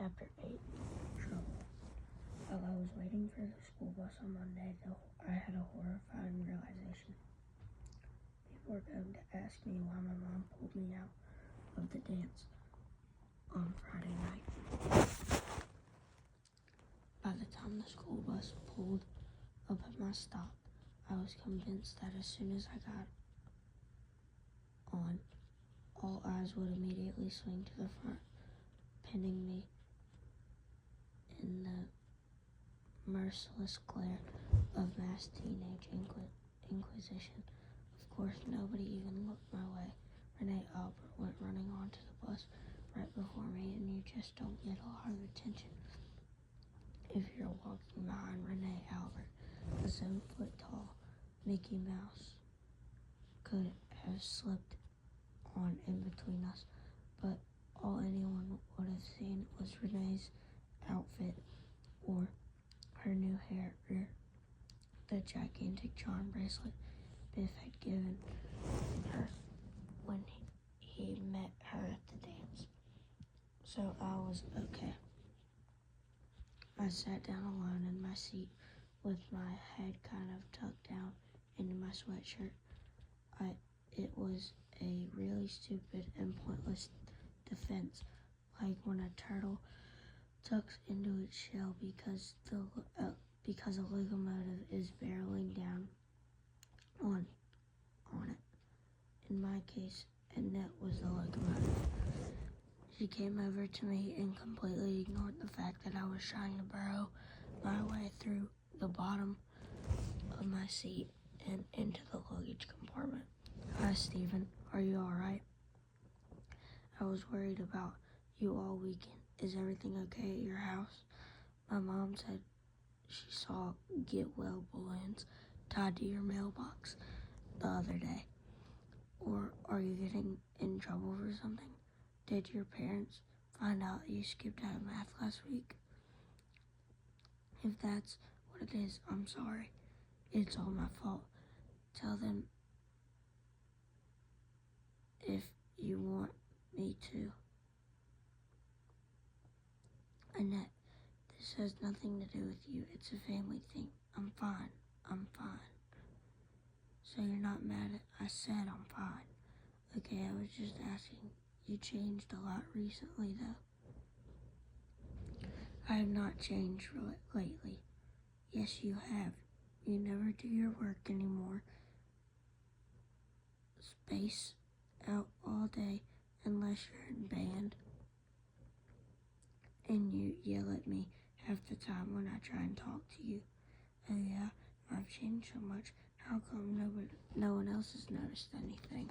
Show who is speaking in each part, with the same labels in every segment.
Speaker 1: Chapter 8, Trouble. While I was waiting for the school bus on Monday, I had a horrifying realization. People were going to ask me why my mom pulled me out of the dance on Friday night. By the time the school bus pulled up at my stop, I was convinced that as soon as I got on, all eyes would immediately swing to the front, pinning me in the merciless glare of mass teenage inquisition. Of course, nobody even looked my way. Renee Albert went running onto the bus right before me, and you just don't get a lot of attention if you're walking behind Renee Albert. The 7-foot-tall Mickey Mouse could have slipped on in between us, but all anyone would have seen was Renee's outfit or her new hair or the gigantic charm bracelet Biff had given her when he met her at the dance. So I was okay. I sat down alone in my seat with my head kind of tucked down into my sweatshirt. It was a really stupid and pointless defense, like when a turtle tucks into its shell because a locomotive is barreling down on it. In my case, Annette was the locomotive. She came over to me and completely ignored the fact that I was trying to burrow my way through the bottom of my seat and into the luggage compartment. Hi, Stephen. Are you all right? I was worried about you all weekend. Is everything okay at your house? My mom said she saw get well balloons tied to your mailbox the other day. Or are you getting in trouble for something? Did your parents find out you skipped out of math last week? If that's what it is, I'm sorry. It's all my fault. Tell them if you want me to. Annette, this has nothing to do with you. It's a family thing. I'm fine. So you're not mad I said I'm fine. Okay, I was just asking. You changed a lot recently, though. I have not changed lately. Yes, you have. You never do your work anymore. Space out all day unless you're in band. And you yell at me half the time when I try and talk to you. Oh yeah, I've changed so much. How come no one else has noticed anything?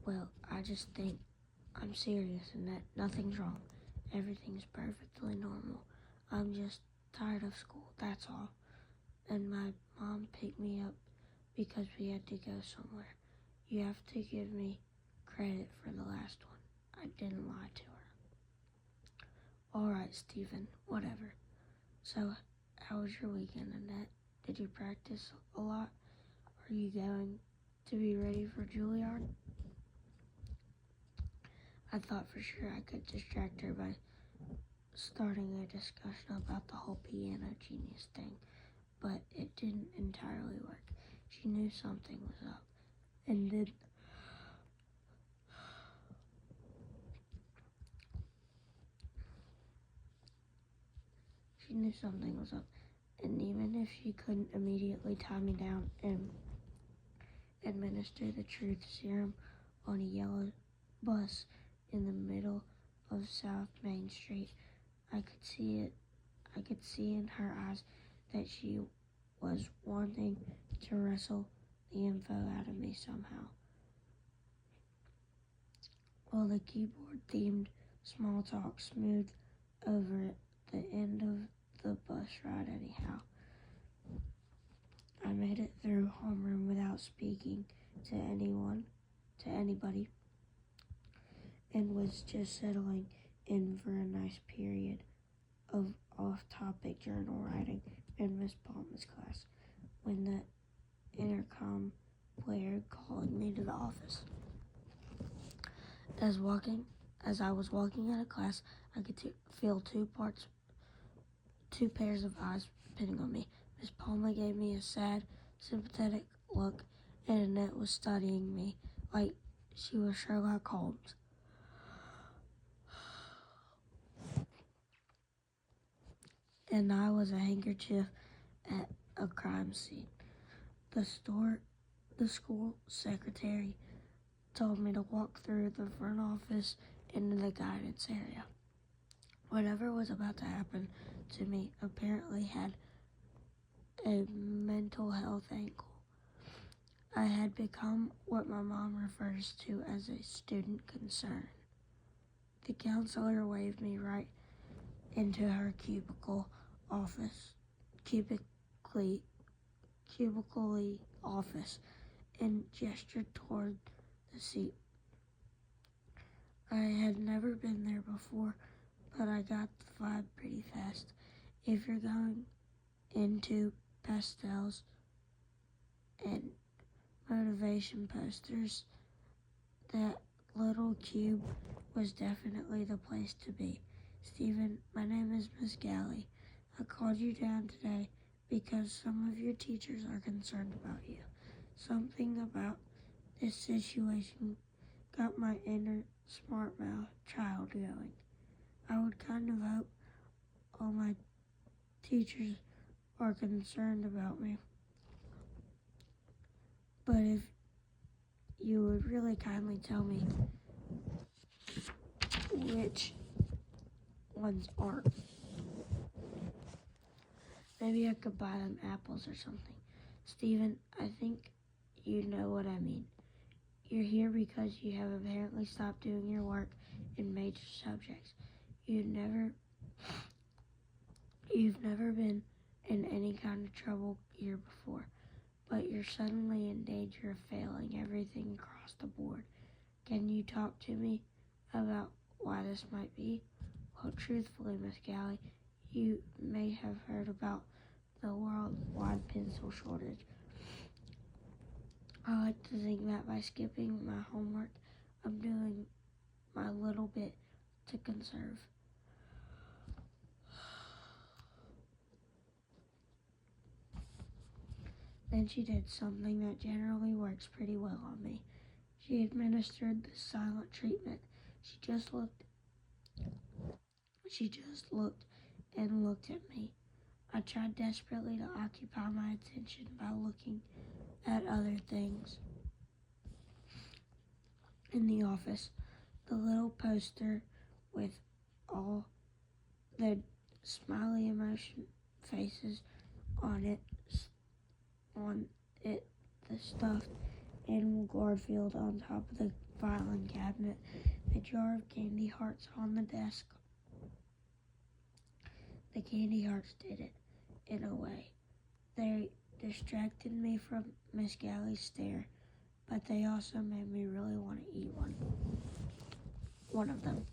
Speaker 1: Well, I just think I'm serious and that nothing's wrong. Everything's perfectly normal. I'm just tired of school, that's all. And my mom picked me up because we had to go somewhere. You have to give me credit for the last one. I didn't lie to her. All right, Stephen, whatever. So, how was your weekend, Annette? Did you practice a lot? Are you going to be ready for Juilliard? I thought for sure I could distract her by starting a discussion about the whole piano genius thing, but it didn't entirely work. She knew something was up, and even if she couldn't immediately tie me down and administer the truth serum on a yellow bus in the middle of South Main Street, I could see in her eyes that she was wanting to wrestle the info out of me somehow. Well, the keyboard-themed small talk smoothed over at the end of the bus ride anyhow. I made it through homeroom without speaking to anybody, and was just settling in for a nice period of off-topic journal writing in Miss Palmer's class when the intercom blared calling me to the office. As I was walking out of class, I could feel two pairs of eyes pinning on me. Miss Palmer gave me a sad, sympathetic look, and Annette was studying me like she was Sherlock Holmes. And I was a handkerchief at a crime scene. The school secretary told me to walk through the front office into the guidance area. Whatever was about to happen to me apparently had a mental health angle. I had become what my mom refers to as a student concern. The counselor waved me right into her cubically office, and gestured toward the seat. I had never been there before, but I got the vibe pretty fast. If you're going into pastels and motivation posters, that little cube was definitely the place to be. Stephen, my name is Miss Galley. I called you down today because some of your teachers are concerned about you. Something about this situation got my inner smart mouth child going. I would kind of hope all my teachers are concerned about me. But if you would really kindly tell me which ones aren't. Maybe I could buy them apples or something. Stephen, I think you know what I mean. You're here because you have apparently stopped doing your work in major subjects. You've never been in any kind of trouble here before, but you're suddenly in danger of failing everything across the board. Can you talk to me about why this might be? Well, truthfully, Miss Galley, you may have heard about the worldwide pencil shortage. I like to think that by skipping my homework, I'm doing my little bit to conserve. Then she did something that generally works pretty well on me. She administered the silent treatment. She just looked and looked at me. I tried desperately to occupy my attention by looking at other things. In the office, the little poster with all the smiley emotion faces on it, the stuffed animal Garfield on top of the filing cabinet, a jar of candy hearts on the desk. The candy hearts did it, in a way. They distracted me from Miss Galley's stare, but they also made me really want to eat one of them.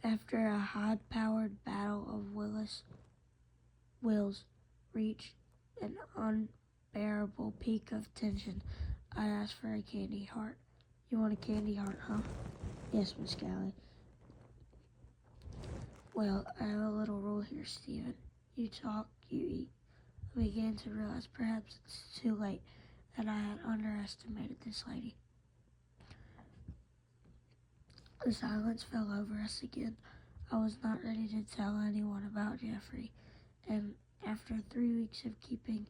Speaker 1: After a high-powered battle of wills reached an unbearable peak of tension, I asked for a candy heart. You want a candy heart, huh? Yes, Miss Galley. Well, I have a little rule here, Stephen. You talk, you eat. I began to realize perhaps it's too late that I had underestimated this lady. The silence fell over us again. I was not ready to tell anyone about Jeffrey, and after 3 weeks of keeping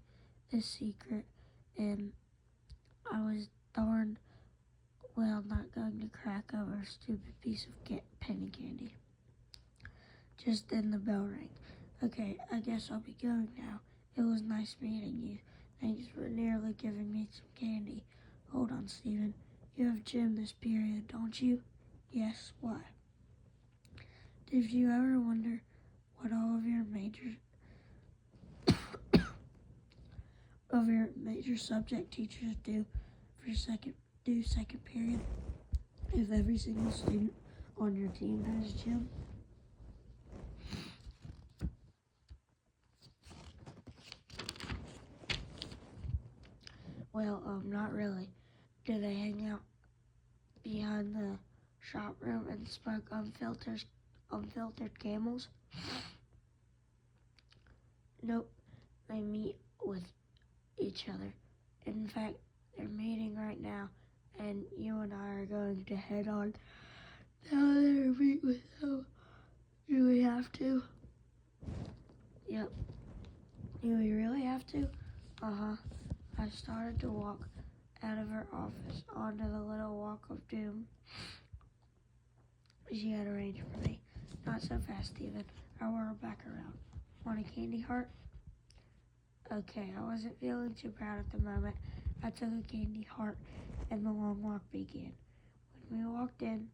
Speaker 1: this secret, and I was darned well not going to crack over a stupid piece of penny candy. Just then the bell rang. Okay, I guess I'll be going now. It was nice meeting you. Thanks for nearly giving me some candy. Hold on, Stephen. You have gym this period, don't you? Yes, why? Did you ever wonder what all of your major subject teachers do second period? If every single student on your team has gym? Well, not really. Do they hang out behind the shop room and smoke unfiltered camels? Nope, they meet with each other. In fact, they're meeting right now, and you and I are going to head on down there and meet with them. Do we have to? Yep. Do we really have to? Uh-huh. I started to walk out of her office onto the little walk of doom she had arranged for me. Not so fast, Stephen. I whirled back around. Want a candy heart? Okay, I wasn't feeling too proud at the moment. I took a candy heart and the long walk began. When we walked in,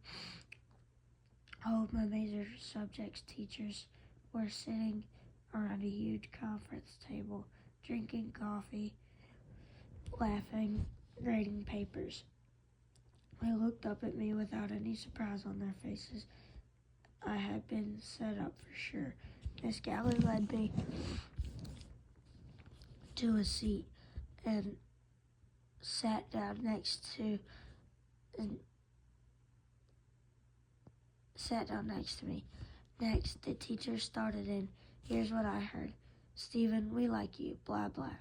Speaker 1: all of my major subjects teachers were sitting around a huge conference table, drinking coffee, laughing, grading papers. They looked up at me without any surprise on their faces. I had been set up for sure. Miss Galley led me to a seat and sat down next to me. Next, the teacher started in. Here's what I heard. Stephen, we like you, blah, blah.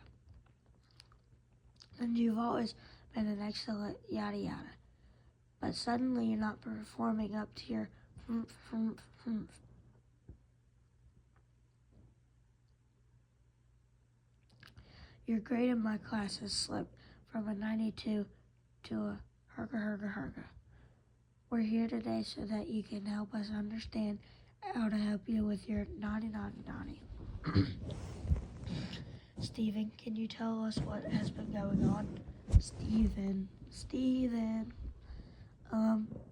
Speaker 1: And you've always been an excellent yada yada. But suddenly you're not performing up to your humph. Your grade in my class has slipped from a 92 to a herga. We're here today so that you can help us understand how to help you with your naughty. Stephen, can you tell us what has been going on? Stephen.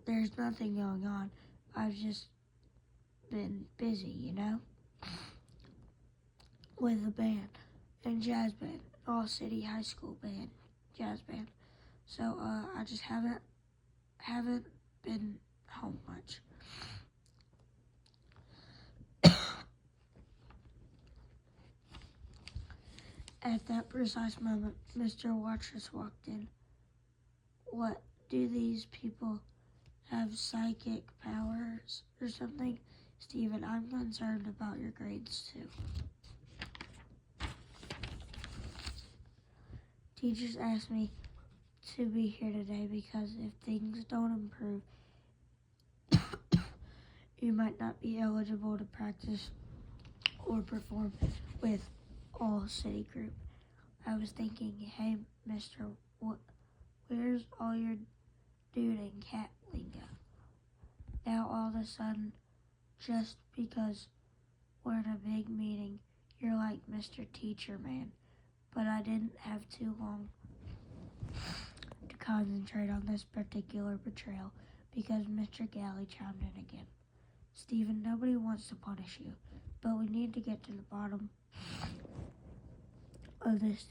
Speaker 1: There's nothing going on. I've just been busy, with the band and jazz band, all city high school band, jazz band. So I just haven't been home much. At that precise moment, Mr. Wattress walked in. What, do these people have psychic powers or something? Stephen, I'm concerned about your grades too. Teachers asked me to be here today because if things don't improve, you might not be eligible to practice or perform with all city group. I was thinking, hey, mister, where's all your dude and cat lingo? Now all of a sudden, just because we're in a big meeting, you're like Mr. Teacher Man. But I didn't have too long to concentrate on this particular betrayal because Mr. Galley chimed in again. Stephen, nobody wants to punish you, but we need to get to the bottom of this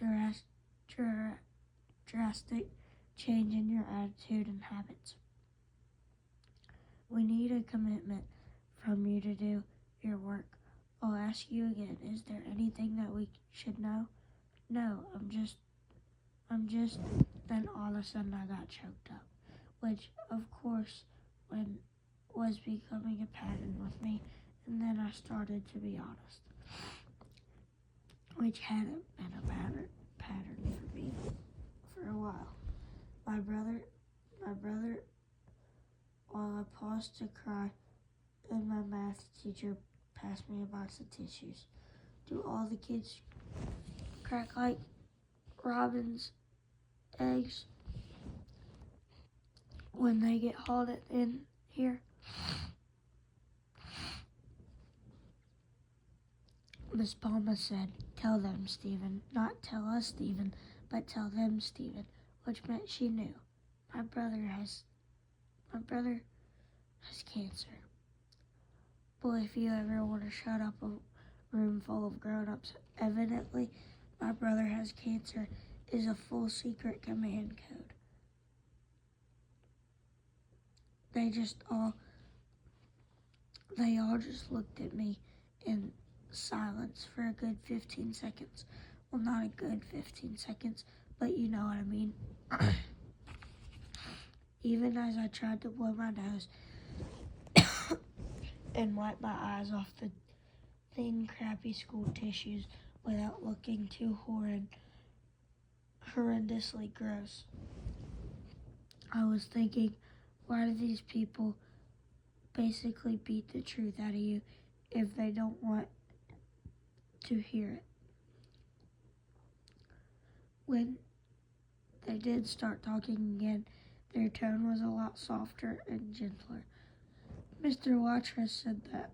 Speaker 1: drastic change in your attitude and habits. We need a commitment from you to do your work. I'll ask you again, is there anything that we should know? No, I'm just, then all of a sudden I got choked up, which of course was becoming a pattern with me, and then I started to be honest, which hadn't been a pattern for me for a while. My brother, while I paused to cry, and my math teacher passed me a box of tissues. Do all the kids crack like robin's eggs when they get hauled in here? Miss Palma said, tell them, Stephen. Not tell us, Stephen, but tell them, Stephen, which meant she knew. My brother has cancer. Boy, if you ever want to shut up a room full of grown-ups, evidently my brother has cancer is a full secret command code. They all just looked at me in silence for a good 15 seconds. Well, not a good 15 seconds, but you know what I mean. even as I tried to blow my nose and wipe my eyes off the thin, crappy school tissues without looking too horrendously gross. I was thinking, why do these people basically beat the truth out of you if they don't want to hear it? When they did start talking again, their tone was a lot softer and gentler. Mr. Watrous said that,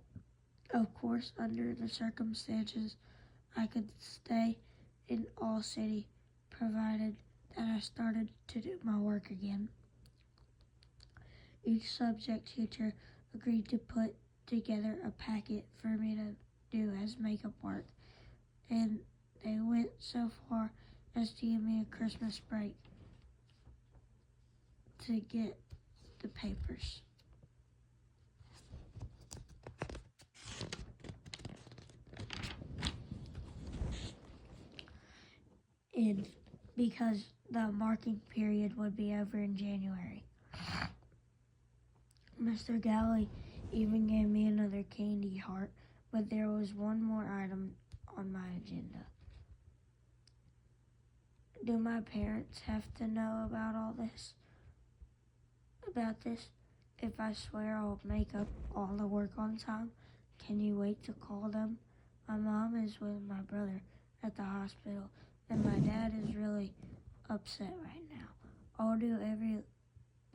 Speaker 1: of course, under the circumstances, I could stay in All City, provided that I started to do my work again. Each subject teacher agreed to put together a packet for me to do as makeup work, and they went so far as to give me a Christmas break to get the papers. And because the marking period would be over in January. Mr. Galley even gave me another candy heart, but there was one more item on my agenda. Do my parents have to know about this? If I swear I'll make up all the work on time, can you wait to call them? My mom is with my brother at the hospital, and my dad is really upset right now. I'll do every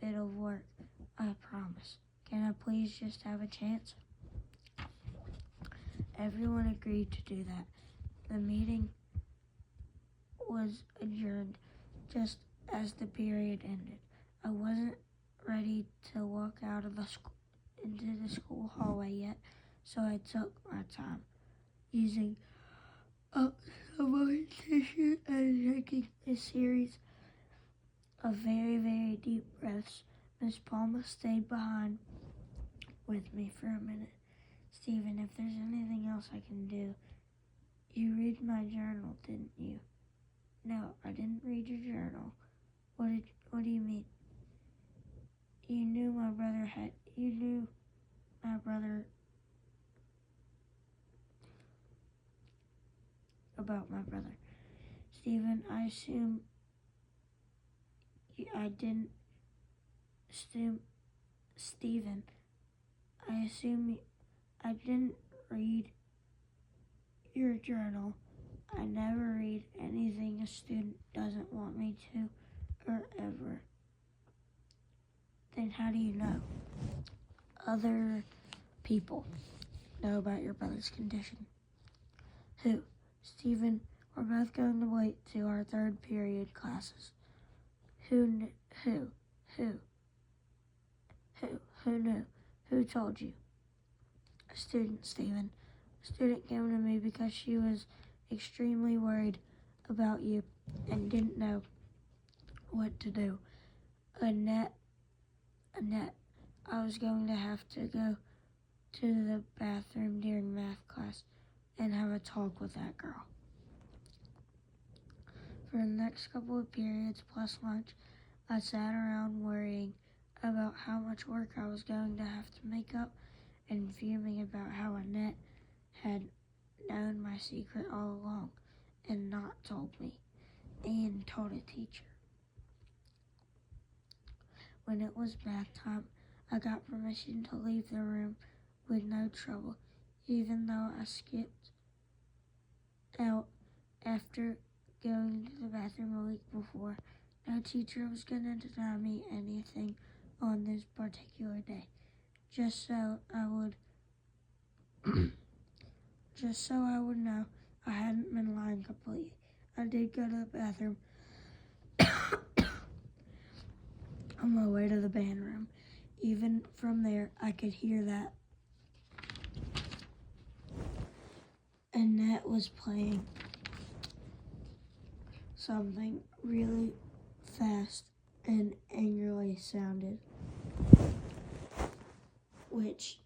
Speaker 1: bit of work, I promise. Can I please just have a chance? Everyone agreed to do that. The meeting was adjourned just as the period ended. I wasn't ready to walk out of into the school hallway yet, so I took my time, using up some of my tissue and taking a series of very, very deep breaths. Miss Palma stayed behind with me for a minute. Stephen, if there's anything else I can do. You read my journal, didn't you? No, I didn't read your journal. What do you mean? You knew my brother about my brother. Stephen, I assume I didn't Stephen, I assume I didn't read your journal. I never read anything a student doesn't want me to, or ever. Then how do you know? Other people know about your brother's condition. Who? Stephen, we're both going to wait till our third period classes. Who knew? Who knew? Who told you? A student, Stephen. A student came to me because she was extremely worried about you and didn't know what to do. Annette, I was going to have to go to the bathroom during math class and have a talk with that girl. For the next couple of periods plus lunch, I sat around worrying about how much work I was going to have to make up and fuming about how Annette had known my secret all along and not told me and told a teacher. When it was bath time, I got permission to leave the room with no trouble, even though I skipped out after going to the bathroom a week before. No teacher was going to deny me anything on this particular day, just so I would know I hadn't been lying completely. I did go to the bathroom on my way to the band room. Even from there, I could hear that Annette was playing something really fast and angrily sounded, which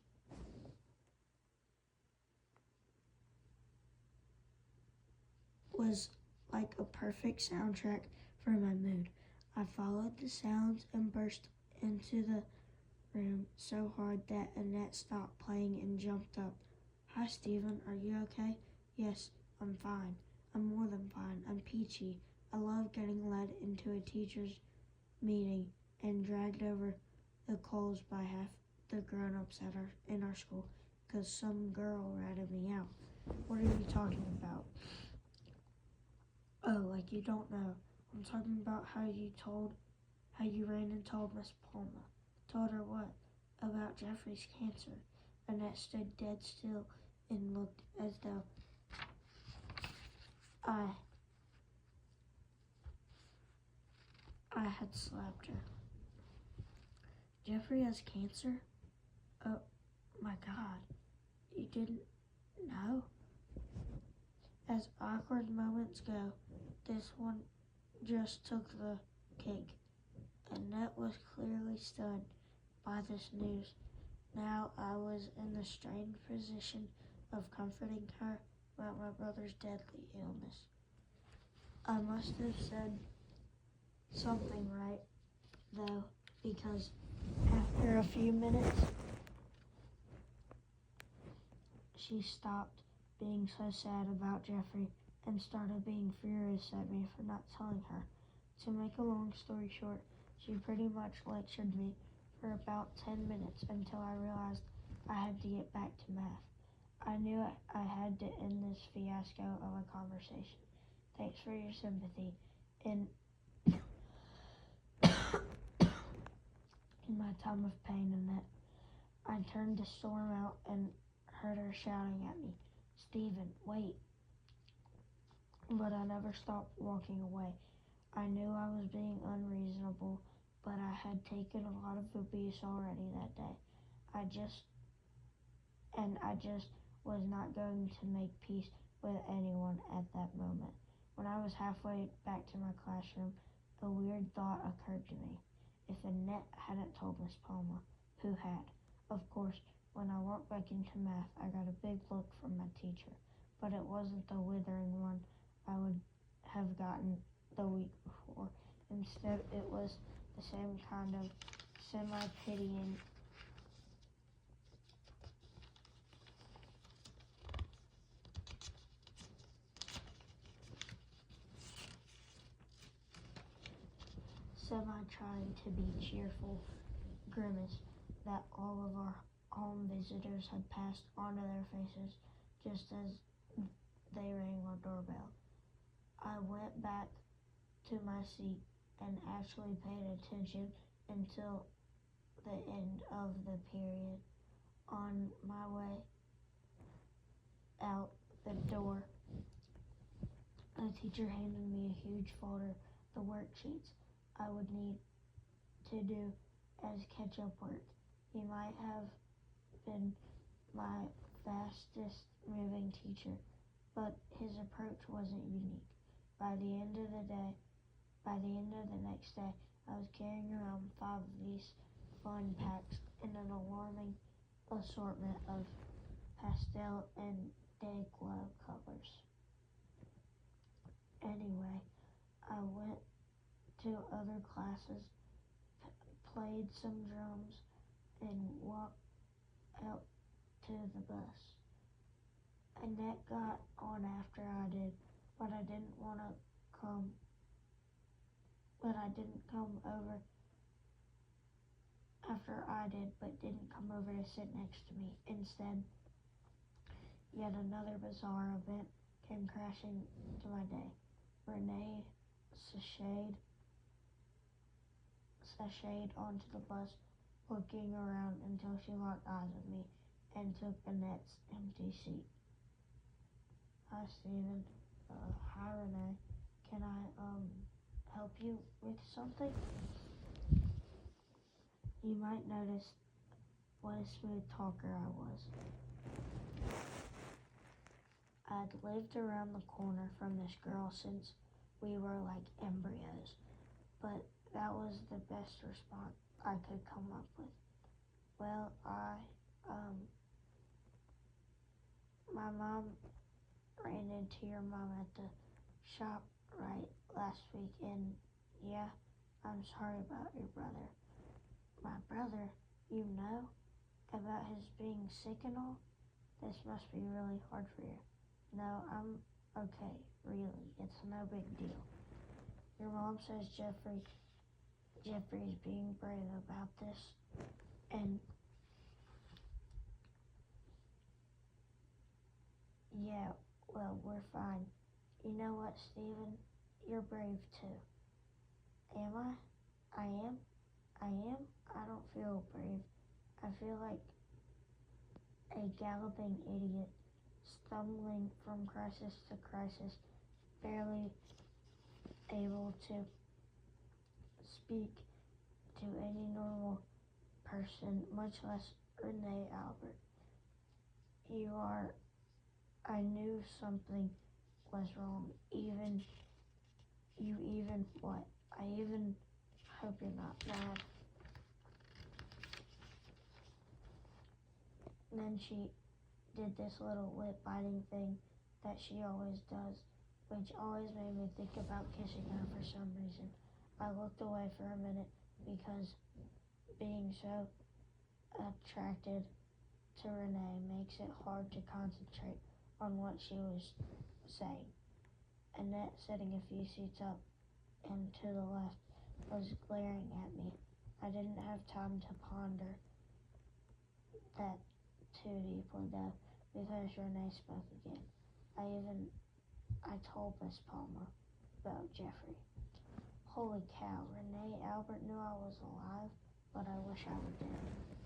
Speaker 1: was like a perfect soundtrack for my mood. I followed the sounds and burst into the room so hard that Annette stopped playing and jumped up. "Hi, Stephen. Are you okay?" "Yes, I'm fine. I'm more than fine. I'm peachy. I love getting led into a teacher's meeting and dragged over the coals by half the grown-ups in our school because some girl ratted me out." "What are you talking about?" "Oh, like you don't know. I'm talking about how you ran and told Miss Palmer." "Told her what?" "About Jeffrey's cancer." Annette stood dead still and looked as though I had slapped her. "Jeffrey has cancer? Oh my God, you didn't know?" As awkward moments go, this one just took the cake. Annette was clearly stunned by this news. Now I was in the strained position of comforting her about my brother's deadly illness. I must have said something right, though, because after a few minutes, she stopped being so sad about Jeffrey and started being furious at me for not telling her. To make a long story short, she pretty much lectured me for about 10 minutes until I realized I had to get back to math. I knew I had to end this fiasco of a conversation. Thanks for your sympathy in my time of pain, Annette. I turned to storm out and heard her shouting at me, "Stephen, wait." But I never stopped walking away. I knew I was being unreasonable, but I had taken a lot of abuse already that day. I just was not going to make peace with anyone at that moment. When I was halfway back to my classroom, a weird thought occurred to me. If Annette hadn't told Miss Palmer, who had? Of course, when I walked back into math, I got a big look from my teacher, but it wasn't the withering one I would have gotten the week before. Instead, it was the same kind of semi-pitying semi-trying to be cheerful grimace that all of our home visitors had passed onto their faces just as they rang our doorbell. I went back to my seat and actually paid attention until the end of the period. On my way out the door, the teacher handed me a huge folder of the worksheets I would need to do as catch-up work. He might have been my fastest moving teacher, but his approach wasn't unique. By the end of the next day, I was carrying around 5 of these fun packs in an alarming assortment of pastel and day glow colors. Anyway, I went to other classes, played some drums, and walked out to the bus. Annette got on after I did, but I didn't come over after I did, but didn't come over to sit next to me. Instead, yet another bizarre event came crashing to my day. Renee sashayed onto the bus, looking around until she locked eyes with me and took Annette's empty seat. "Hi, Steven." "Hi, Renee. Can I help you with something?" You might notice what a smooth talker I was. I'd lived around the corner from this girl since we were like embryos, but that was the best response I could come up with. "Well, my mom ran into your mom at the shop right last week, and yeah, I'm sorry about your brother." My brother, you know about his being sick and all? This must be really hard for you. No, I'm okay, really. It's no big deal. Your mom says Jeffrey's being brave about this, and yeah, well, we're fine. You know what, Stephen? You're brave too. Am I? I am? I am? I don't feel brave. I feel like a galloping idiot, stumbling from crisis to crisis, barely able to speak to any normal person, much less Renee Albert. You are, I knew something was wrong. Even what? I even hope you're not mad. And then she did this little lip biting thing that she always does, which always made me think about kissing her for some reason. I looked away for a minute because being so attracted to Renee makes it hard to concentrate on what she was saying. Annette, sitting a few seats up and to the left, was glaring at me. I didn't have time to ponder that too deeply though, because Renee spoke again. I told Miss Palmer about Jeffrey. Holy cow, Renee Albert knew I was alive, but I wish I were dead.